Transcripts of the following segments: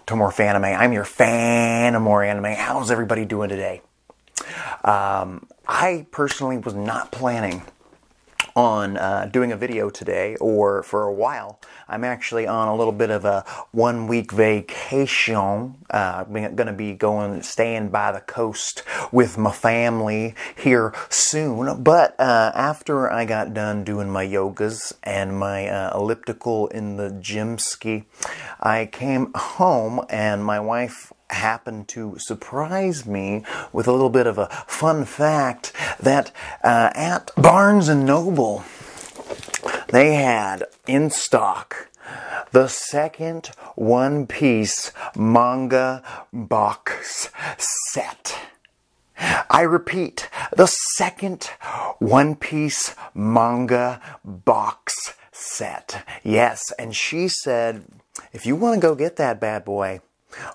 to Morfanime. I'm your fan of more anime. How's everybody doing today? I personally was not planning on doing a video today, or for a while. I'm actually on a little bit of a 1 week vacation. I'm going to be staying by the coast with my family here soon. But after I got done doing my yogas and my elliptical in the gym ski, I came home and my wife happened to surprise me with a little bit of a fun fact that at Barnes & Noble, they had in stock the second One Piece manga box set. I repeat, the second One Piece manga box set. Yes, and she said, if you want to go get that bad boy,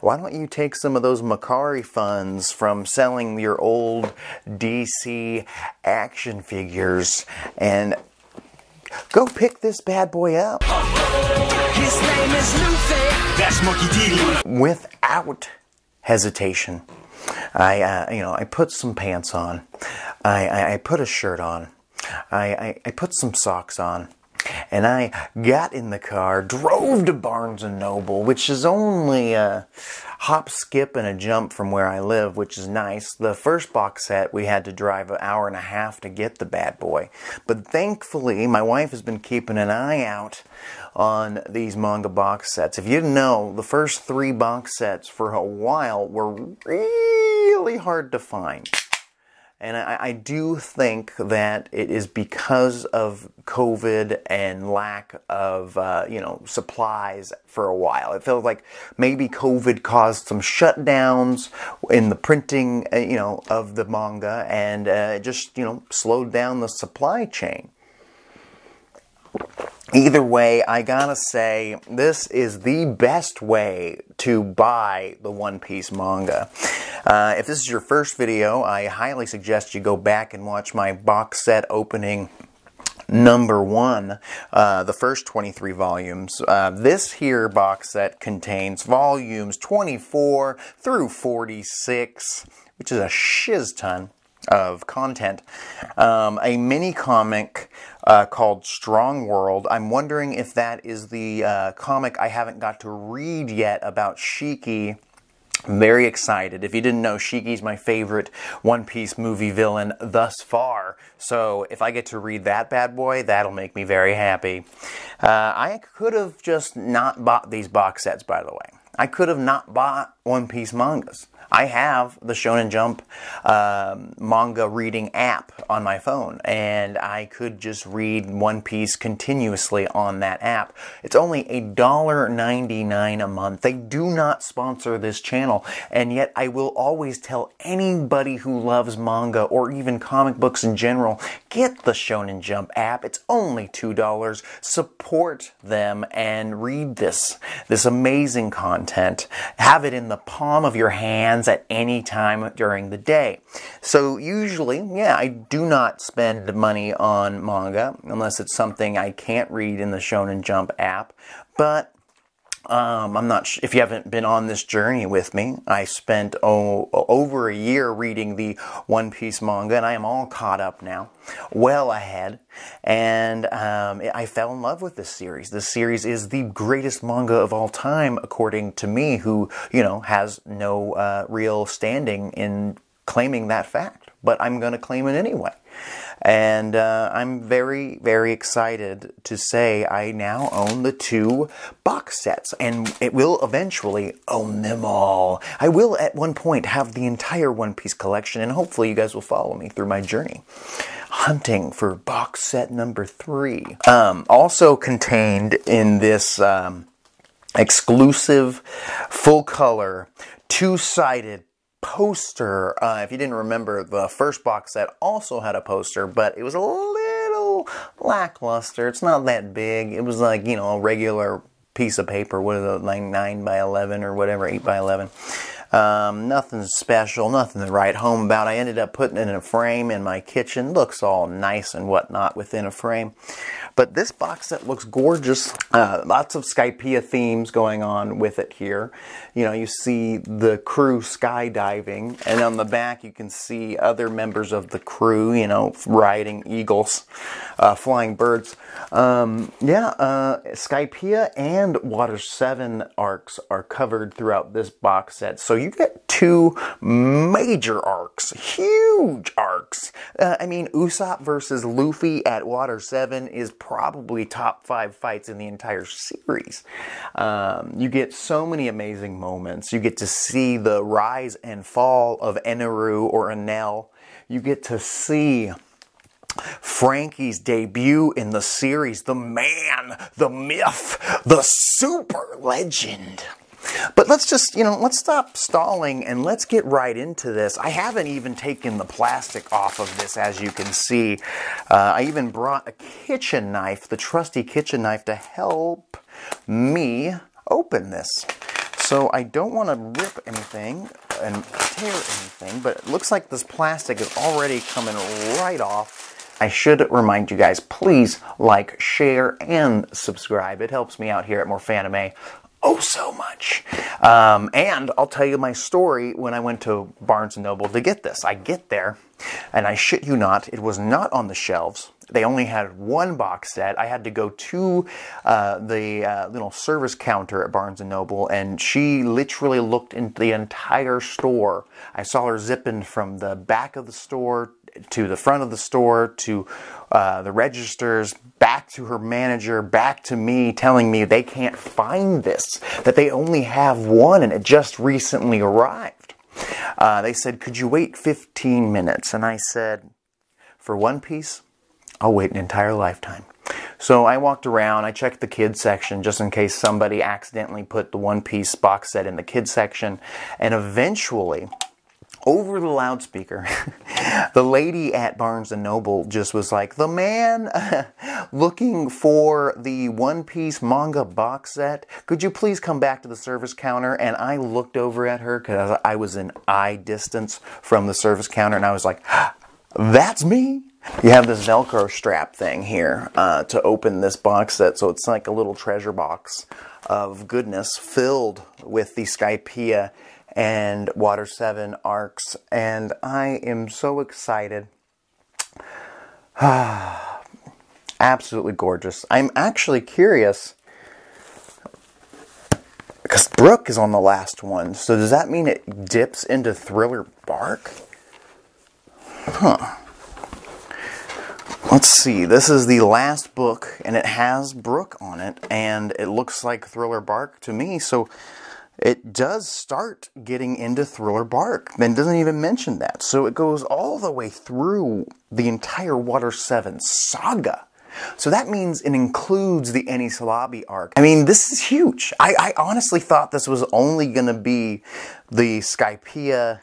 why don't you take some of those Macari funds from selling your old DC action figures and go pick this bad boy up? His name is Luffy. That's Monkey D. Without hesitation, I put some pants on. I put a shirt on. I put some socks on. And I got in the car, drove to Barnes & Noble, which is only a hop, skip, and a jump from where I live, which is nice. The first box set, we had to drive an hour and a half to get the bad boy. But thankfully, my wife has been keeping an eye out on these manga box sets. If you didn't know, the first 3 box sets for a while were really hard to find. And I do think that it is because of COVID and lack of, supplies for a while. It feels like maybe COVID caused some shutdowns in the printing, of the manga, and it just, slowed down the supply chain. Either way, I gotta say, this is the best way to buy the One Piece manga. If this is your first video, I highly suggest you go back and watch my box set opening number 1, the first 23 volumes. This here box set contains volumes 24 through 46, which is a shiz ton of content. A mini comic called Strong World. I'm wondering if that is the comic I haven't got to read yet about Shiki. I'm very excited. If you didn't know, Shiki's my favorite One Piece movie villain thus far. So if I get to read that bad boy, that'll make me very happy. I could have just not bought these box sets, by the way. I could have not bought One Piece mangas. I have the Shonen Jump manga reading app on my phone, and I could just read One Piece continuously on that app. It's only $1.99 a month. They do not sponsor this channel, and yet I will always tell anybody who loves manga or even comic books in general, get the Shonen Jump app. It's only $2. Support them and read this amazing content. Have it in the palm of your hands at any time during the day. So usually, I do not spend money on manga unless it's something I can't read in the Shonen Jump app. But I'm not sure if you haven't been on this journey with me. I spent over a year reading the One Piece manga, and I am all caught up now, well ahead. And I fell in love with this series. This series is the greatest manga of all time, according to me, who has no real standing in claiming that fact. But I'm going to claim it anyway. And I'm very, very excited to say I now own the 2 box sets, and it will eventually own them all. I will at one point have the entire One Piece collection, and hopefully you guys will follow me through my journey hunting for box set number 3. Also contained in this exclusive, full-color, 2-sided poster. If you didn't remember, the first box set also had a poster, but it was a little lackluster. It's not that big. It was like, a regular piece of paper. What is it, like 9 by 11 or whatever, 8 by 11. Nothing special, nothing to write home about. I ended up putting it in a frame in my kitchen. Looks all nice and whatnot within a frame. But this box set looks gorgeous. Lots of Skypeia themes going on with it here. You know, you see the crew skydiving, and on the back you can see other members of the crew, you know, riding eagles, flying birds. Skypeia and Water 7 arcs are covered throughout this box set. So you get two major arcs, huge arcs. I mean, Usopp versus Luffy at Water 7 is probably top 5 fights in the entire series. You get so many amazing moments. You get to see the rise and fall of Eneru or Enel. You get to see Frankie's debut in the series, the man, the myth, the super legend. But let's just, let's stop stalling and let's get right into this. I haven't even taken the plastic off of this, as you can see. I even brought a kitchen knife, the trusty kitchen knife, to help me open this. So I don't want to rip anything and tear anything, but it looks like this plastic is already coming right off. I should remind you guys, please like, share, and subscribe. It helps me out here at Morfanime oh so much. And I'll tell you my story when I went to Barnes & Noble to get this. I get there, and I shit you not, it was not on the shelves. They only had one box set. I had to go to the little service counter at Barnes & Noble, and she literally looked into the entire store. I saw her zipping from the back of the store to the front of the store, to the registers, back to her manager, back to me, telling me they can't find this, that they only have one and it just recently arrived. They said, could you wait 15 minutes? And I said, for One Piece, I'll wait an entire lifetime. So I walked around, I checked the kids section just in case somebody accidentally put the One Piece box set in the kids section, and eventually, over the loudspeaker, the lady at Barnes & Noble just was like, the man looking for the One Piece manga box set, could you please come back to the service counter? And I looked over at her because I was in eye distance from the service counter, and I was like, that's me? You have this Velcro strap thing here to open this box set, so it's like a little treasure box of goodness filled with the Skypeia and Water 7 arcs, and I am so excited. Absolutely gorgeous. I'm actually curious, because Brook is on the last one, so does that mean it dips into Thriller Bark? Huh. Let's see, this is the last book, and it has Brook on it, and it looks like Thriller Bark to me, so it does start getting into Thriller Bark, and doesn't even mention that. So it goes all the way through the entire Water 7 saga. So that means it includes the Enislabi arc. I mean, this is huge. I honestly thought this was only going to be the Skypeia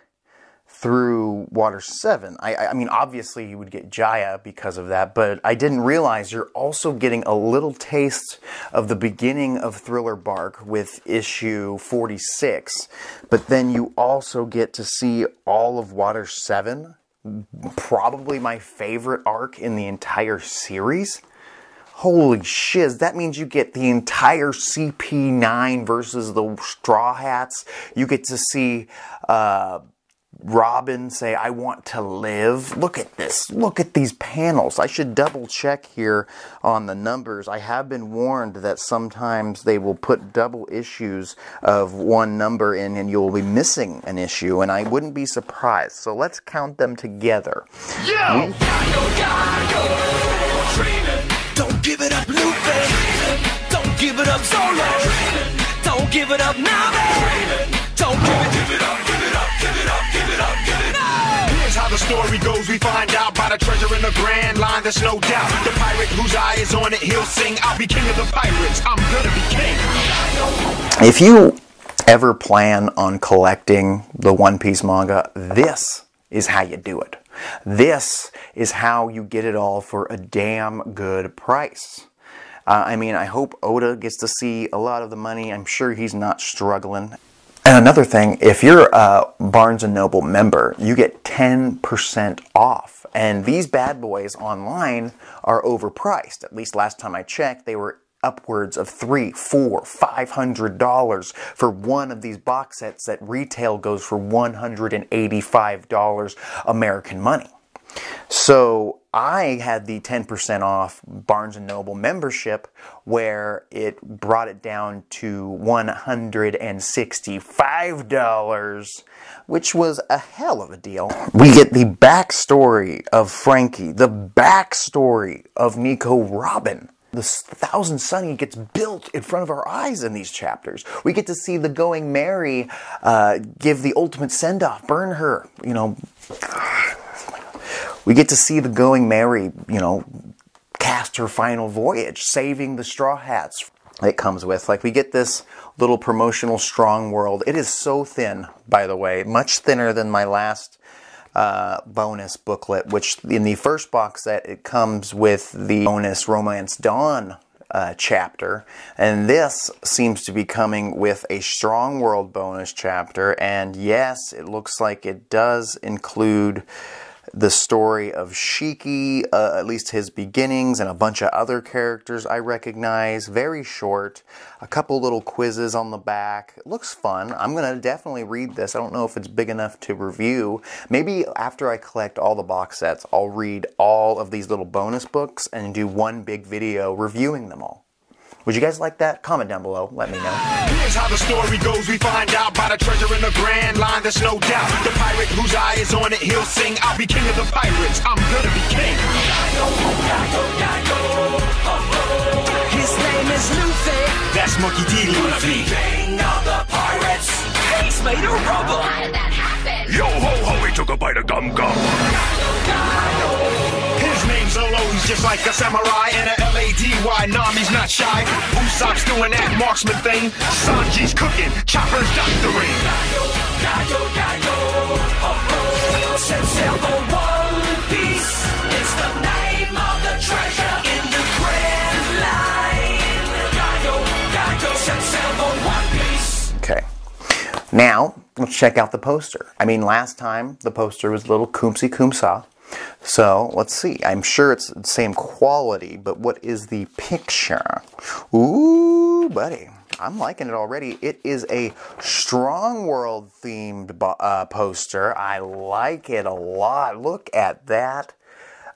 through Water 7. I mean, obviously you would get Jaya because of that, but I didn't realize you're also getting a little taste of the beginning of Thriller Bark with issue 46, but then you also get to see all of Water 7, probably my favorite arc in the entire series. Holy shiz, that means you get the entire CP9 versus the Straw Hats. You get to see Robin say, I want to live. Look at this. Look at these panels. I should double check here on the numbers. I have been warned that sometimes they will put double issues of one number in and you'll be missing an issue, and I wouldn't be surprised. So let's count them together. Yo! Don't give it up, Luffy. Don't give it up, Solo. Don't give it up, Nami. Don't give it up, give it up, give it up, give it up, give it up. Here's how the story goes. We find out by the treasure in the Grand Line. There's no doubt. The pirate whose eye is on it, he'll sing. I'll be king of the pirates. I'm gonna be king. If you ever plan on collecting the One Piece manga, this is how you do it. This is how you get it all for a damn good price. I mean, I hope Oda gets to see a lot of the money. I'm sure he's not struggling. And another thing, if you're a Barnes & Noble member, you get 10% off. And these bad boys online are overpriced. At least last time I checked, they were upwards of $300, $400, $500 for one of these box sets that retail goes for $185 American money. So I had the 10% off Barnes & Noble membership where it brought it down to $165, which was a hell of a deal. We get the backstory of Frankie, the backstory of Nico Robin. The Thousand Sunny gets built in front of our eyes in these chapters. We get to see the Going Merry give the ultimate send-off, burn her, you know. We get to see the Going Merry, you know, cast her final voyage, saving the Straw Hats it comes with. Like, we get this little promotional Strong World. It is so thin, by the way, much thinner than my last bonus booklet, which in the first box set, it comes with the bonus Romance Dawn chapter, and this seems to be coming with a Strong World bonus chapter, and yes, it looks like it does include the story of Shiki, at least his beginnings, and a bunch of other characters I recognize. Very short. A couple little quizzes on the back. It looks fun. I'm going to definitely read this. I don't know if it's big enough to review. Maybe after I collect all the box sets, I'll read all of these little bonus books and do one big video reviewing them all. Would you guys like that? Comment down below. Let me know. Here's how the story goes. We find out by the treasure in the Grand Line. There's no doubt. The pirate whose eye is on it, he'll sing. I'll be king of the pirates. I'm gonna be king. His name is Luffy. That's Monkey D. Luffy. King of the pirates. He's made of rubber. How did that happen? Yo ho ho, he took a bite of gum gum. His name's Alone's just like a samurai and a L-A-D-Y. Nami's not shy. Usopp's doing that marksman thing. Sanji's cooking. Chopper's doctoring. Set sail for One Piece. It's the name of the treasure in the Grand Line. Set sail for One Piece. Okay. Now, let's check out the poster. I mean, last time the poster was a little Kumsi Kumsa. So, let's see. I'm sure it's the same quality, but what is the picture? Ooh, buddy. I'm liking it already. It is a Strong World themed poster. I like it a lot. Look at that.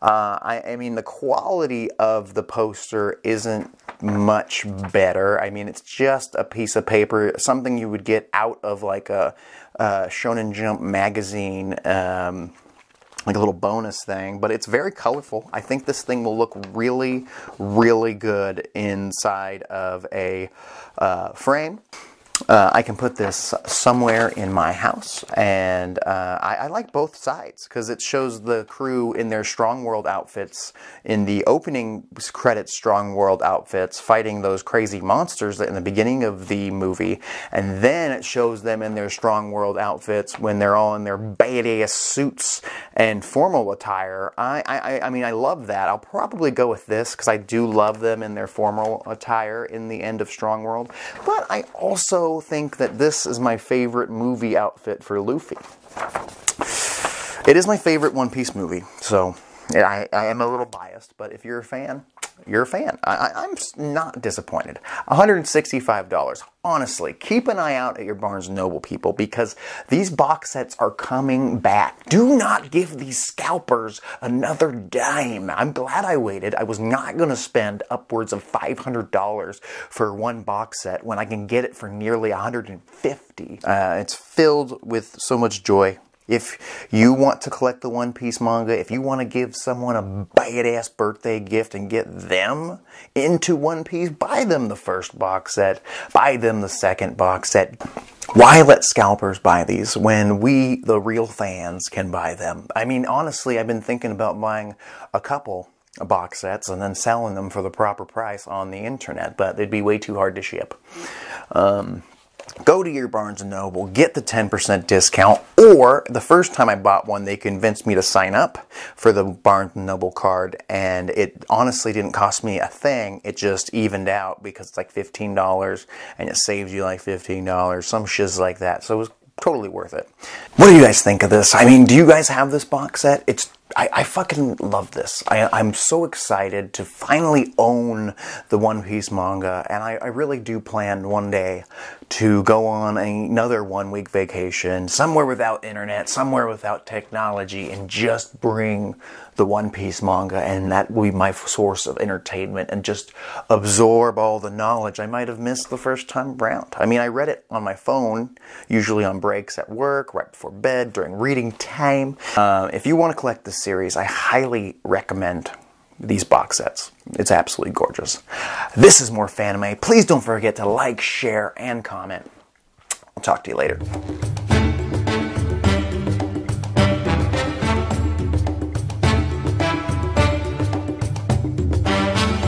I mean, the quality of the poster isn't much better. I mean, it's just a piece of paper, something you would get out of like a Shonen Jump magazine, like a little bonus thing, but it's very colorful. I think this thing will look really, really good inside of a frame. I can put this somewhere in my house, and I like both sides because it shows the crew in their Strong World outfits, in the opening credits Strong World outfits, fighting those crazy monsters in the beginning of the movie, and then it shows them in their Strong World outfits when they're all in their badass suits and formal attire. I mean, I love that. I'll probably go with this because I do love them in their formal attire in the end of Strong World, but I also think that this is my favorite movie outfit for Luffy. It is my favorite One Piece movie, so I am a little biased, but if you're a fan, you're a fan. I'm not disappointed. $165. Honestly, keep an eye out at your Barnes & Noble, people, because these box sets are coming back. Do not give these scalpers another dime. I'm glad I waited. I was not going to spend upwards of $500 for one box set when I can get it for nearly $150. It's filled with so much joy. If you want to collect the One Piece manga, if you want to give someone a badass birthday gift and get them into One Piece, buy them the first box set, buy them the second box set. Why let scalpers buy these when we, the real fans, can buy them? I mean, honestly, I've been thinking about buying a couple box sets and then selling them for the proper price on the internet, but it'd be way too hard to ship. Go to your Barnes & Noble, get the 10% discount, or the first time I bought one, they convinced me to sign up for the Barnes & Noble card, and it honestly didn't cost me a thing. It just evened out because it's like $15, and it saves you like $15, some shiz like that. So it was totally worth it. What do you guys think of this? I mean, do you guys have this box set? I fucking love this. I'm so excited to finally own the One Piece manga, and I really do plan one day to go on another 1 week vacation, somewhere without internet, somewhere without technology, and just bring the One Piece manga, and that will be my source of entertainment, and just absorb all the knowledge I might have missed the first time around. I mean, I read it on my phone, usually on breaks at work, right before bed, during reading time. If you want to collect this series, I highly recommend these box sets. It's absolutely gorgeous. This is Morfanime. Please don't forget to like, share, and comment. I'll talk to you later.